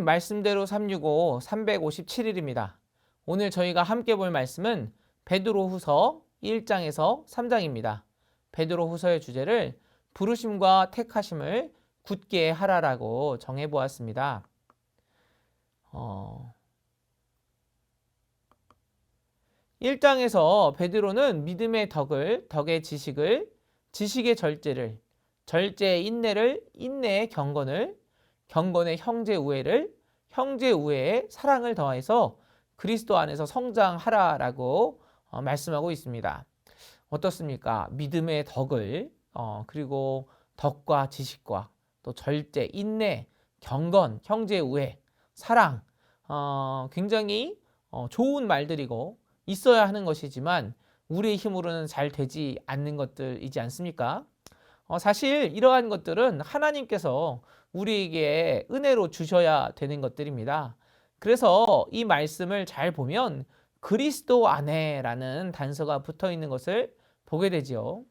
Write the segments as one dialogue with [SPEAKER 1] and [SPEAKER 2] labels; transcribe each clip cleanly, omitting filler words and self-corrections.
[SPEAKER 1] 말씀대로 365, 357일입니다. 오늘 저희가 함께 볼 말씀은 베드로후서 1장에서 3장입니다. 베드로후서의 주제를 부르심과 택하심을 굳게 하라라고 정해보았습니다. 1장에서 베드로는 믿음의 덕을, 덕의 지식을, 지식의 절제를, 절제의 인내를, 인내의 경건을, 경건의 형제 우애를, 형제 우애의 사랑을 더해서 그리스도 안에서 성장하라라고 말씀하고 있습니다. 어떻습니까? 믿음의 덕을, 그리고 덕과 지식과 또 절제, 인내, 경건, 형제 우애, 사랑, 굉장히 좋은 말들이고 있어야 하는 것이지만 우리의 힘으로는 잘 되지 않는 것들이지 않습니까? 사실 이러한 것들은 하나님께서 우리에게 은혜로 주셔야 되는 것들입니다. 그래서 이 말씀을 잘 보면 그리스도 안에라는 단서가 붙어 있는 것을 보게 되지요.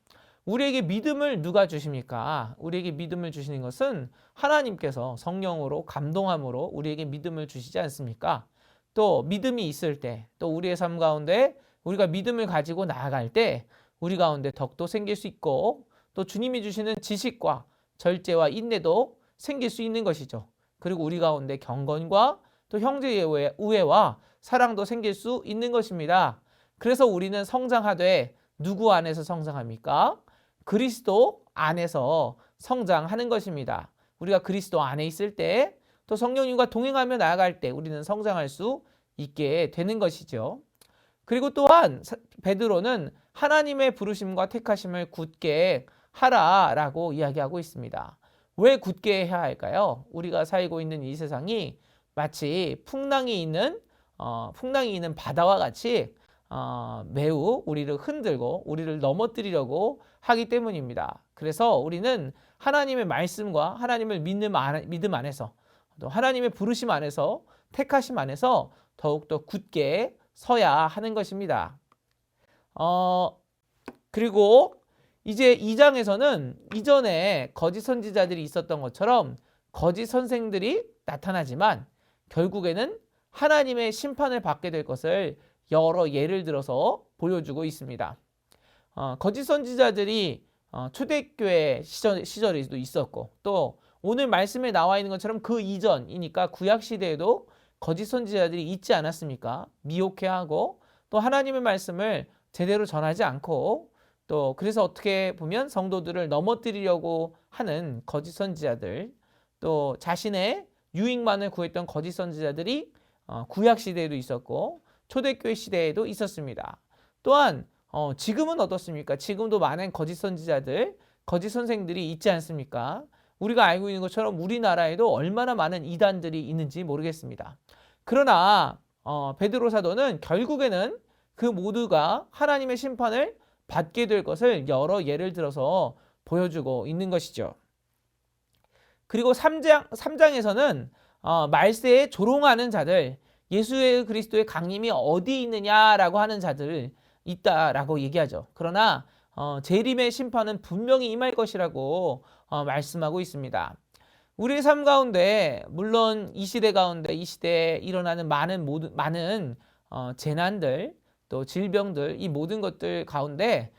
[SPEAKER 1] 우리에게 믿음을 누가 주십니까? 우리에게 믿음을 주시는 것은 하나님께서 성령으로 감동함으로 우리에게 믿음을 주시지 않습니까? 또 믿음이 있을 때, 또 우리의 삶 가운데 우리가 믿음을 가지고 나아갈 때 우리 가운데 덕도 생길 수 있고 또 주님이 주시는 지식과 절제와 인내도 생길 수 있는 것이죠. 그리고 우리 가운데 경건과 또 형제의 우애와 사랑도 생길 수 있는 것입니다. 그래서 우리는 성장하되 누구 안에서 성장합니까? 그리스도 안에서 성장하는 것입니다. 우리가 그리스도 안에 있을 때 또 성령님과 동행하며 나아갈 때 우리는 성장할 수 있게 되는 것이죠. 그리고 또한 베드로는 하나님의 부르심과 택하심을 굳게 하라라고 이야기하고 있습니다. 왜 굳게 해야 할까요? 우리가 살고 있는 이 세상이 마치 풍랑이 있는 바다와 같이 매우 우리를 흔들고 우리를 넘어뜨리려고 하기 때문입니다. 그래서 우리는 하나님의 말씀과 하나님을 믿음 안에서 또 하나님의 부르심 안에서 택하심 안에서 더욱더 굳게 서야 하는 것입니다. 그리고 이제 2장에서는 이전에 거짓 선지자들이 있었던 것처럼 거짓 선생들이 나타나지만 결국에는 하나님의 심판을 받게 될 것을 여러 예를 들어서 보여주고 있습니다. 거짓 선지자들이 초대교회 시절에도 있었고 또 오늘 말씀에 나와 있는 것처럼 그 이전이니까 구약 시대에도 거짓 선지자들이 있지 않았습니까? 미혹해하고 또 하나님의 말씀을 제대로 전하지 않고 또 그래서 어떻게 보면 성도들을 넘어뜨리려고 하는 거짓 선지자들 또 자신의 유익만을 구했던 거짓 선지자들이 구약 시대에도 있었고 초대교회 시대에도 있었습니다. 또한 지금은 어떻습니까? 지금도 많은 거짓 선지자들, 거짓 선생들이 있지 않습니까? 우리가 알고 있는 것처럼 우리나라에도 얼마나 많은 이단들이 있는지 모르겠습니다. 그러나 베드로 사도는 결국에는 그 모두가 하나님의 심판을 받게 될 것을 여러 예를 들어서 보여주고 있는 것이죠. 그리고 3장에서는 말세에 조롱하는 자들, 예수 그리스도의 강림이 어디 있느냐라고 하는 자들 있다라고 얘기하죠. 그러나 재림의 심판은 분명히 임할 것이라고 말씀하고 있습니다. 우리의 삶 가운데 물론 이 시대 가운데 이 시대에 일어나는 많은 재난들 또 질병들 이 모든 것들 가운데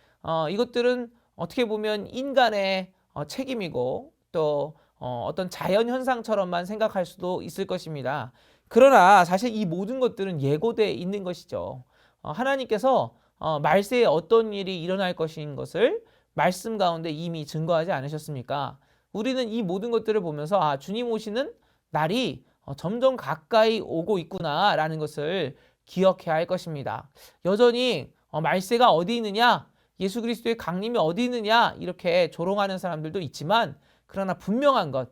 [SPEAKER 1] 이것들은 어떻게 보면 인간의 책임이고 또 어떤 자연 현상처럼만 생각할 수도 있을 것입니다. 그러나 사실 이 모든 것들은 예고되어 있는 것이죠. 하나님께서 말세에 어떤 일이 일어날 것인 것을 말씀 가운데 이미 증거하지 않으셨습니까? 우리는 이 모든 것들을 보면서 주님 오시는 날이 점점 가까이 오고 있구나라는 것을 기억해야 할 것입니다. 여전히 말세가 어디 있느냐, 예수 그리스도의 강림이 어디 있느냐 이렇게 조롱하는 사람들도 있지만 그러나 분명한 것,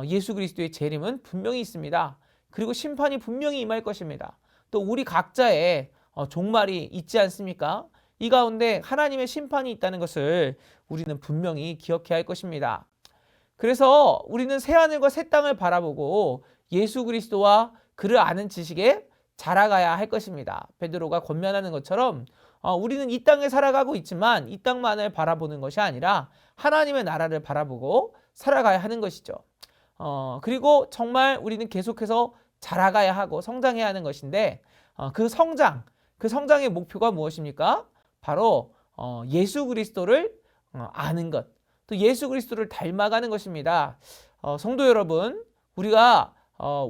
[SPEAKER 1] 예수 그리스도의 재림은 분명히 있습니다. 그리고 심판이 분명히 임할 것입니다. 또 우리 각자의 종말이 있지 않습니까? 이 가운데 하나님의 심판이 있다는 것을 우리는 분명히 기억해야 할 것입니다. 그래서 우리는 새하늘과 새 땅을 바라보고 예수 그리스도와 그를 아는 지식에 자라가야 할 것입니다. 베드로가 권면하는 것처럼 우리는 이 땅에 살아가고 있지만 이 땅만을 바라보는 것이 아니라 하나님의 나라를 바라보고 살아가야 하는 것이죠. 그리고 정말 우리는 계속해서 자라가야 하고 성장해야 하는 것인데 그 성장의 목표가 무엇입니까? 바로 예수 그리스도를 아는 것, 또 예수 그리스도를 닮아가는 것입니다. 성도 여러분, 우리가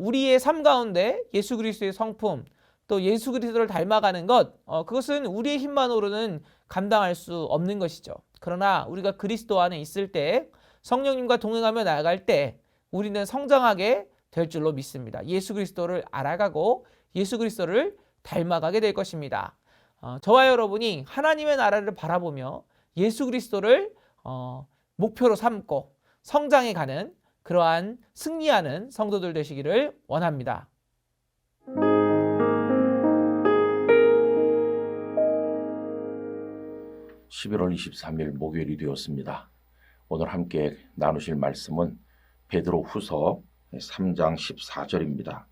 [SPEAKER 1] 우리의 삶 가운데 예수 그리스도의 성품, 또 예수 그리스도를 닮아가는 것, 그것은 우리의 힘만으로는 감당할 수 없는 것이죠. 그러나 우리가 그리스도 안에 있을 때, 성령님과 동행하며 나아갈 때 우리는 성장하게 될 줄로 믿습니다. 예수 그리스도를 알아가고 예수 그리스도를 닮아가게 될 것입니다. 저와 여러분이 하나님의 나라를 바라보며 예수 그리스도를 목표로 삼고 성장해가는 그러한 승리하는 성도들 되시기를 원합니다.
[SPEAKER 2] 11월 23일 목요일이 되었습니다. 오늘 함께 나누실 말씀은 베드로 후서 3장 14절입니다.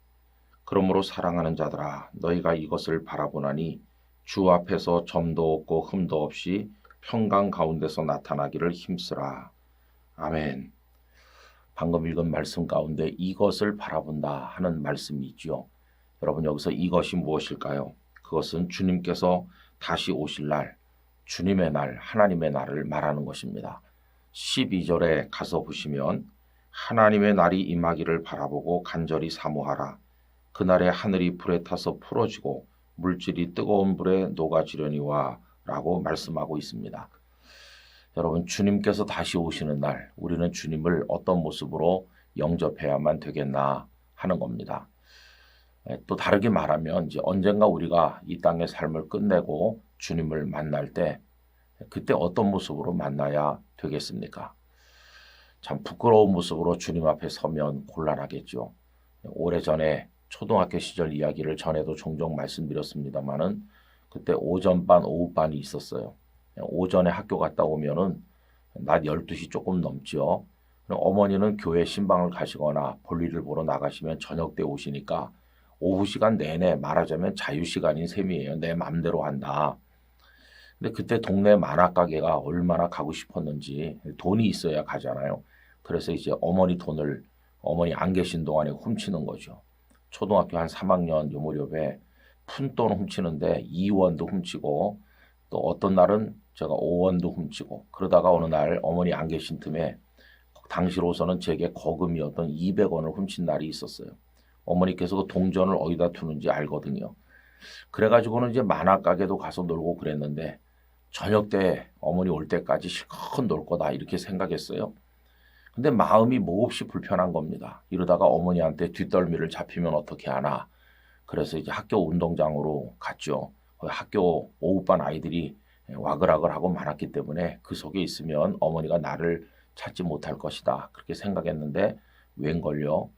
[SPEAKER 2] 그러므로 사랑하는 자들아, 너희가 이것을 바라보나니 주 앞에서 점도 없고 흠도 없이 평강 가운데서 나타나기를 힘쓰라. 아멘. 방금 읽은 말씀 가운데 이것을 바라본다 하는 말씀이 있죠. 여러분, 여기서 이것이 무엇일까요? 그것은 주님께서 다시 오실 날, 주님의 날, 하나님의 날을 말하는 것입니다. 12절에 가서 보시면 하나님의 날이 임하기를 바라보고 간절히 사모하라. 그날에 하늘이 불에 타서 풀어지고 물질이 뜨거운 불에 녹아지려니와 라고 말씀하고 있습니다. 여러분, 주님께서 다시 오시는 날, 우리는 주님을 어떤 모습으로 영접해야만 되겠나 하는 겁니다. 또 다르게 말하면 이제 언젠가 우리가 이 땅의 삶을 끝내고 주님을 만날 때 그때 어떤 모습으로 만나야 되겠습니까? 참 부끄러운 모습으로 주님 앞에 서면 곤란하겠죠. 오래전에 초등학교 시절 이야기를 전에도 종종 말씀드렸습니다마는 그때 오전반, 오후반이 있었어요. 오전에 학교 갔다 오면은 낮 12시 조금 넘죠. 어머니는 교회 신방을 가시거나 볼일을 보러 나가시면 저녁 때 오시니까 오후 시간 내내 말하자면 자유시간인 셈이에요. 내 맘대로 한다. 근데 그때 동네 만화가게가 얼마나 가고 싶었는지, 돈이 있어야 가잖아요. 그래서 이제 어머니 돈을 어머니 안 계신 동안에 훔치는 거죠. 초등학교 한 3학년 요 무렵에 푼돈 훔치는데 2원도 훔치고 또 어떤 날은 제가 5원도 훔치고, 그러다가 어느 날 어머니 안 계신 틈에 당시로서는 제게 거금이었던 200원을 훔친 날이 있었어요. 어머니께서 그 동전을 어디다 두는지 알거든요. 그래가지고는 이제 만화가게도 가서 놀고 그랬는데 저녁 때 어머니 올 때까지 실컷 놀 거다 이렇게 생각했어요. 근데 마음이 몹시 불편한 겁니다. 이러다가 어머니한테 뒷덜미를 잡히면 어떻게 하나. 그래서 이제 학교 운동장으로 갔죠. 학교 오후반 아이들이 와글와글하고 많았기 때문에 그 속에 있으면 어머니가 나를 찾지 못할 것이다. 그렇게 생각했는데 웬걸요.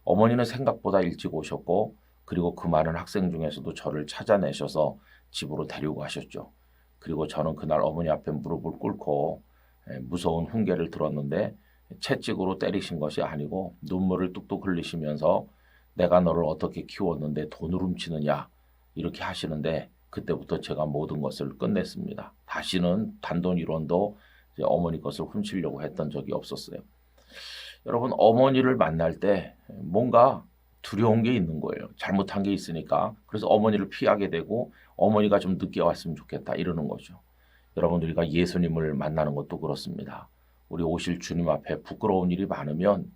[SPEAKER 2] 어머니는 생각보다 일찍 오셨고, 그리고 그 많은 학생 중에서도 저를 찾아내셔서 집으로 데리고 가셨죠. 그리고 저는 그날 어머니 앞에 무릎을 꿇고 무서운 훈계를 들었는데 채찍으로 때리신 것이 아니고 눈물을 뚝뚝 흘리시면서 내가 너를 어떻게 키웠는데 돈을 훔치느냐 이렇게 하시는데, 그때부터 제가 모든 것을 끝냈습니다. 다시는 단돈 1원도 어머니 것을 훔치려고 했던 적이 없었어요. 여러분, 어머니를 만날 때 뭔가 두려운 게 있는 거예요. 잘못한 게 있으니까. 그래서 어머니를 피하게 되고 어머니가 좀 늦게 왔으면 좋겠다 이러는 거죠. 여러분, 우리가 예수님을 만나는 것도 그렇습니다. 우리 오실 주님 앞에 부끄러운 일이 많으면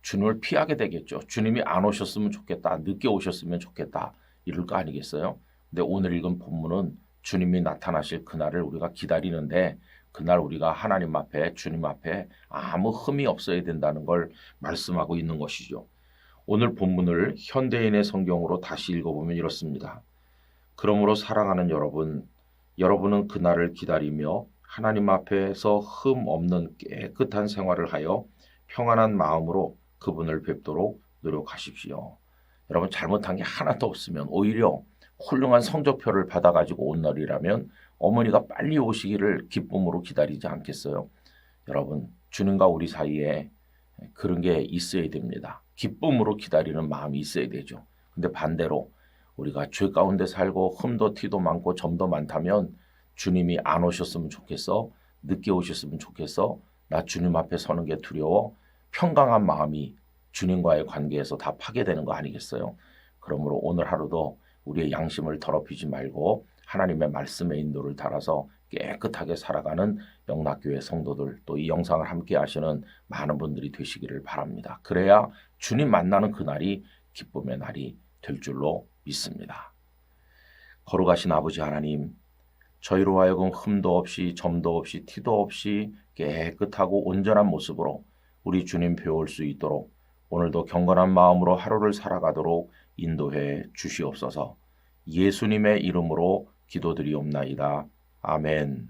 [SPEAKER 2] 주님을 피하게 되겠죠. 주님이 안 오셨으면 좋겠다. 늦게 오셨으면 좋겠다. 이럴 거 아니겠어요? 근데 오늘 읽은 본문은 주님이 나타나실 그날을 우리가 기다리는데, 그날 우리가 하나님 앞에, 주님 앞에 아무 흠이 없어야 된다는 걸 말씀하고 있는 것이죠. 오늘 본문을 현대인의 성경으로 다시 읽어보면 이렇습니다. 그러므로 사랑하는 여러분, 여러분은 그날을 기다리며 하나님 앞에서 흠 없는 깨끗한 생활을 하여 평안한 마음으로 그분을 뵙도록 노력하십시오. 여러분, 잘못한 게 하나도 없으면 오히려 훌륭한 성적표를 받아가지고 온 날이라면 어머니가 빨리 오시기를 기쁨으로 기다리지 않겠어요? 여러분, 주님과 우리 사이에 그런 게 있어야 됩니다. 기쁨으로 기다리는 마음이 있어야 되죠. 근데 반대로 우리가 죄 가운데 살고 흠도 티도 많고 점도 많다면 주님이 안 오셨으면 좋겠어? 늦게 오셨으면 좋겠어? 나 주님 앞에 서는 게 두려워? 평강한 마음이 주님과의 관계에서 다 파괴되는 거 아니겠어요? 그러므로 오늘 하루도 우리의 양심을 더럽히지 말고 하나님의 말씀의 인도를 따라서 깨끗하게 살아가는 영락교회 성도들, 또 이 영상을 함께 하시는 많은 분들이 되시기를 바랍니다. 그래야 주님 만나는 그날이 기쁨의 날이 될 줄로 믿습니다. 거룩하신 아버지 하나님, 저희로 하여금 흠도 없이 점도 없이 티도 없이 깨끗하고 온전한 모습으로 우리 주님 배울 수 있도록 오늘도 경건한 마음으로 하루를 살아가도록 인도해 주시옵소서. 예수님의 이름으로 기도드리옵나이다. 아멘.